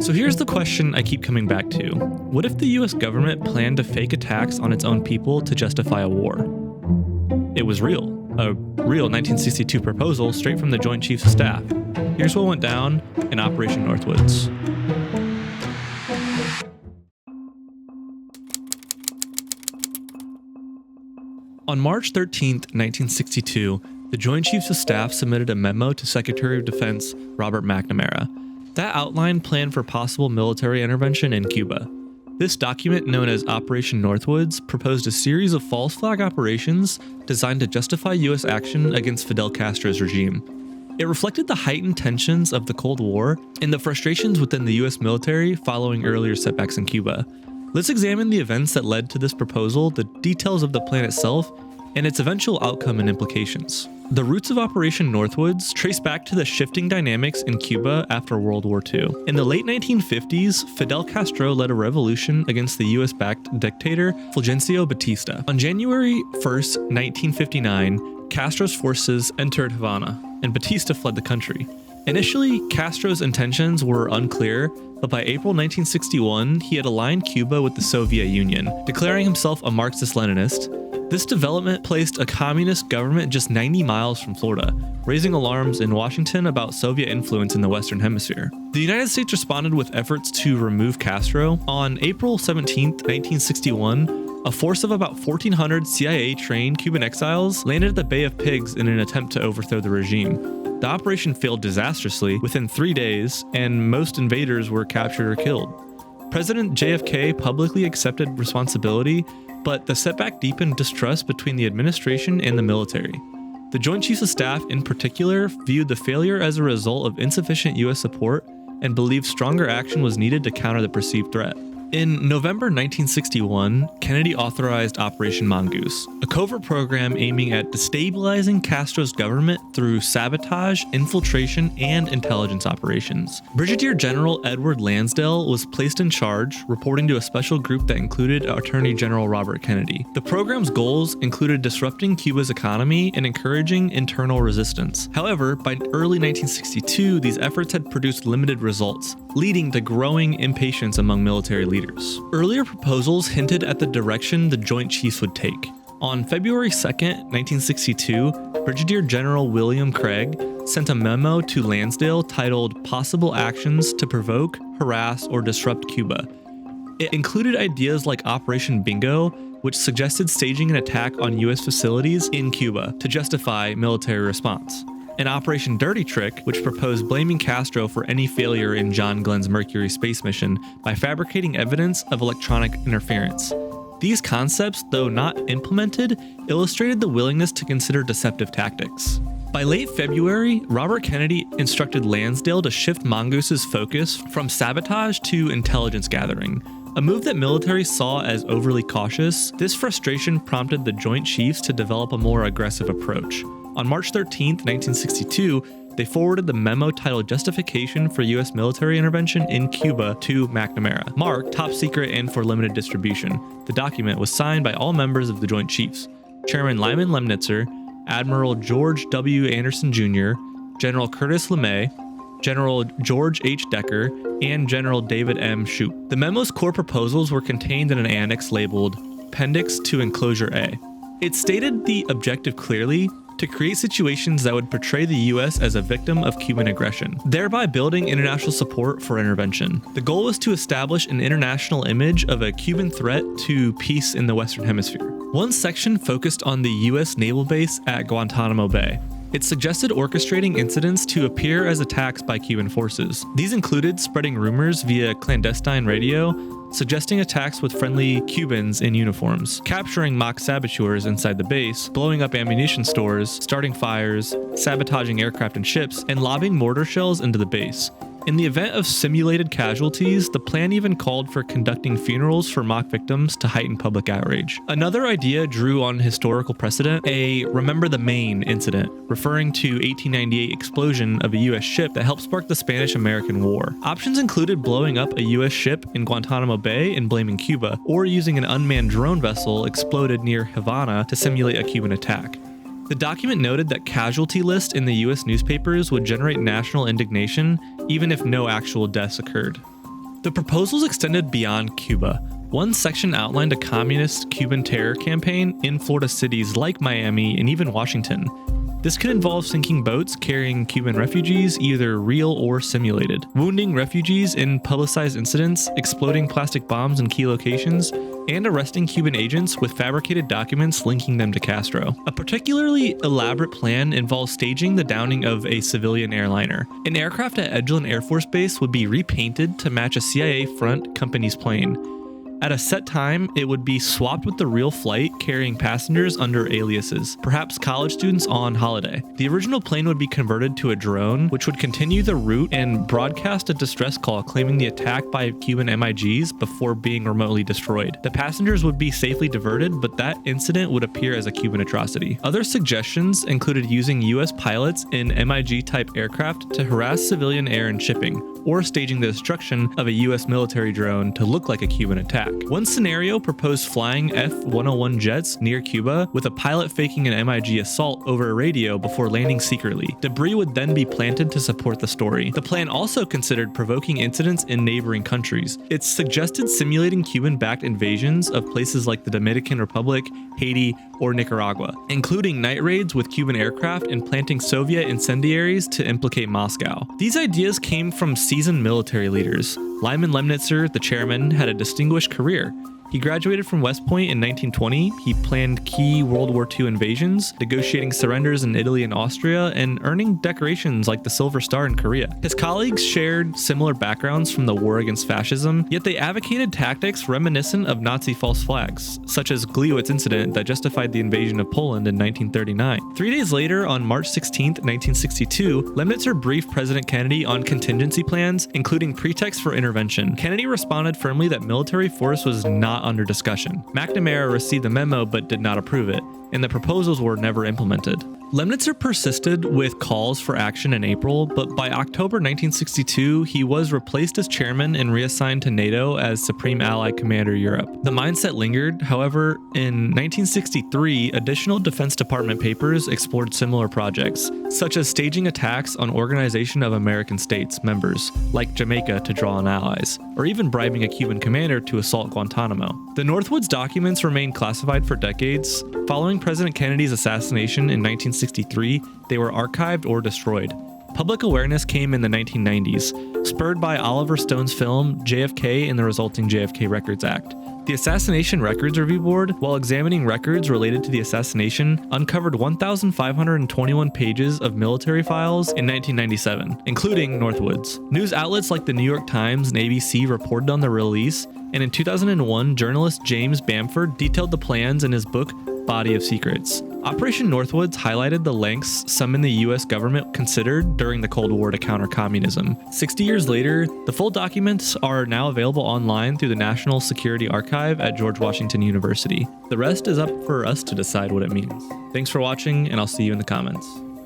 So here's the question I keep coming back to. What if the US government planned to fake attacks on its own people to justify a war? It was real. A real 1962 proposal straight from the Joint Chiefs of Staff. Here's what went down in Operation Northwoods. On March 13, 1962, the Joint Chiefs of Staff submitted a memo to Secretary of Defense Robert McNamara that outlined plan for possible military intervention in Cuba. This document, known as Operation Northwoods, proposed a series of false flag operations designed to justify U.S. action against Fidel Castro's regime. It reflected the heightened tensions of the Cold War and the frustrations within the U.S. military following earlier setbacks in Cuba. Let's examine the events that led to this proposal, the details of the plan itself, and its eventual outcome and implications. The roots of Operation Northwoods trace back to the shifting dynamics in Cuba after World War II. In the late 1950s, Fidel Castro led a revolution against the US-backed dictator Fulgencio Batista. On January 1st, 1959, Castro's forces entered Havana, and Batista fled the country. Initially, Castro's intentions were unclear, but by April 1961, he had aligned Cuba with the Soviet Union, declaring himself a Marxist-Leninist. This development placed a communist government just 90 miles from Florida, raising alarms in Washington about Soviet influence in the Western Hemisphere. The United States responded with efforts to remove Castro. On April 17, 1961, a force of about 1,400 CIA-trained Cuban exiles landed at the Bay of Pigs in an attempt to overthrow the regime. The operation failed disastrously within 3 days, and most invaders were captured or killed. President JFK publicly accepted responsibility, but the setback deepened distrust between the administration and the military. The Joint Chiefs of Staff, in particular, viewed the failure as a result of insufficient U.S. support and believed stronger action was needed to counter the perceived threat. In November 1961, Kennedy authorized Operation Mongoose, a covert program aiming at destabilizing Castro's government through sabotage, infiltration, and intelligence operations. Brigadier General Edward Lansdale was placed in charge, reporting to a special group that included Attorney General Robert Kennedy. The program's goals included disrupting Cuba's economy and encouraging internal resistance. However, by early 1962, these efforts had produced limited results, leading to growing impatience among military leaders. Earlier proposals hinted at the direction the Joint Chiefs would take. On February 2, 1962, Brigadier General William Craig sent a memo to Lansdale titled Possible Actions to Provoke, Harass, or Disrupt Cuba. It included ideas like Operation Bingo, which suggested staging an attack on U.S. facilities in Cuba to justify military response, and Operation Dirty Trick, which proposed blaming Castro for any failure in John Glenn's Mercury space mission by fabricating evidence of electronic interference. These concepts, though not implemented, illustrated the willingness to consider deceptive tactics. By late February, Robert Kennedy instructed Lansdale to shift Mongoose's focus from sabotage to intelligence gathering, a move that military saw as overly cautious. This frustration prompted the Joint Chiefs to develop a more aggressive approach. On March 13, 1962, they forwarded the memo titled Justification for U.S. Military Intervention in Cuba to McNamara, marked top secret and for limited distribution. The document was signed by all members of the Joint Chiefs: Chairman Lyman Lemnitzer, Admiral George W. Anderson Jr., General Curtis LeMay, General George H. Decker, and General David M. Shoup. The memo's core proposals were contained in an annex labeled Appendix to Enclosure A. It stated the objective clearly: to create situations that would portray the U.S. as a victim of Cuban aggression, thereby building international support for intervention. The goal was to establish an international image of a Cuban threat to peace in the Western Hemisphere. One section focused on the U.S. naval base at Guantanamo Bay. It suggested orchestrating incidents to appear as attacks by Cuban forces. These included spreading rumors via clandestine radio, suggesting attacks with friendly Cubans in uniforms, capturing mock saboteurs inside the base, blowing up ammunition stores, starting fires, sabotaging aircraft and ships, and lobbing mortar shells into the base. In the event of simulated casualties, the plan even called for conducting funerals for mock victims to heighten public outrage. Another idea drew on historical precedent, a Remember the Maine incident, referring to 1898 explosion of a U.S. ship that helped spark the Spanish-American War. Options included blowing up a U.S. ship in Guantanamo Bay and blaming Cuba, or using an unmanned drone vessel exploded near Havana to simulate a Cuban attack. The document noted that casualty lists in the U.S. newspapers would generate national indignation, even if no actual deaths occurred. The proposals extended beyond Cuba. One section outlined a communist Cuban terror campaign in Florida cities like Miami and even Washington. This could involve sinking boats carrying Cuban refugees, either real or simulated, wounding refugees in publicized incidents, exploding plastic bombs in key locations, and arresting Cuban agents with fabricated documents linking them to Castro. A particularly elaborate plan involves staging the downing of a civilian airliner. An aircraft at Edgeland Air Force Base would be repainted to match a CIA front company's plane. At a set time, it would be swapped with the real flight carrying passengers under aliases, perhaps college students on holiday. The original plane would be converted to a drone, which would continue the route and broadcast a distress call claiming the attack by Cuban MiGs before being remotely destroyed. The passengers would be safely diverted, but that incident would appear as a Cuban atrocity. Other suggestions included using US pilots in MiG-type aircraft to harass civilian air and shipping, or staging the destruction of a US military drone to look like a Cuban attack. One scenario proposed flying F-101 jets near Cuba with a pilot faking an MiG assault over a radio before landing secretly. Debris would then be planted to support the story. The plan also considered provoking incidents in neighboring countries. It suggested simulating Cuban-backed invasions of places like the Dominican Republic, Haiti, or Nicaragua, including night raids with Cuban aircraft and planting Soviet incendiaries to implicate Moscow. These ideas came from seasoned military leaders. Lyman Lemnitzer, the chairman, had a distinguished career. He graduated from West Point in 1920. He planned key World War II invasions, negotiating surrenders in Italy and Austria, and earning decorations like the Silver Star in Korea. His colleagues shared similar backgrounds from the war against fascism, yet they advocated tactics reminiscent of Nazi false flags, such as Gleiwitz incident that justified the invasion of Poland in 1939. 3 days later, on March 16, 1962, Lemnitzer briefed President Kennedy on contingency plans, including pretexts for intervention. Kennedy responded firmly that military force was not under discussion. McNamara received the memo but did not approve it, and the proposals were never implemented. Lemnitzer persisted with calls for action in April, but by October 1962, he was replaced as chairman and reassigned to NATO as Supreme Allied Commander Europe. The mindset lingered, however. In 1963, additional Defense Department papers explored similar projects, such as staging attacks on Organization of American States members, like Jamaica to draw on allies, or even bribing a Cuban commander to assault Guantanamo. The Northwoods documents remained classified for decades. Following President Kennedy's assassination in 1963, they were archived or destroyed. Public awareness came in the 1990s, spurred by Oliver Stone's film JFK and the resulting JFK Records Act. The Assassination Records Review Board, while examining records related to the assassination, uncovered 1,521 pages of military files in 1997, including Northwoods. News outlets like the New York Times and ABC reported on the release, and in 2001, journalist James Bamford detailed the plans in his book Body of Secrets. Operation Northwoods highlighted the lengths some in the US government considered during the Cold War to counter communism. 60 years later, the full documents are now available online through the National Security Archive at George Washington University. The rest is up for us to decide what it means. Thanks for watching, and I'll see you in the comments.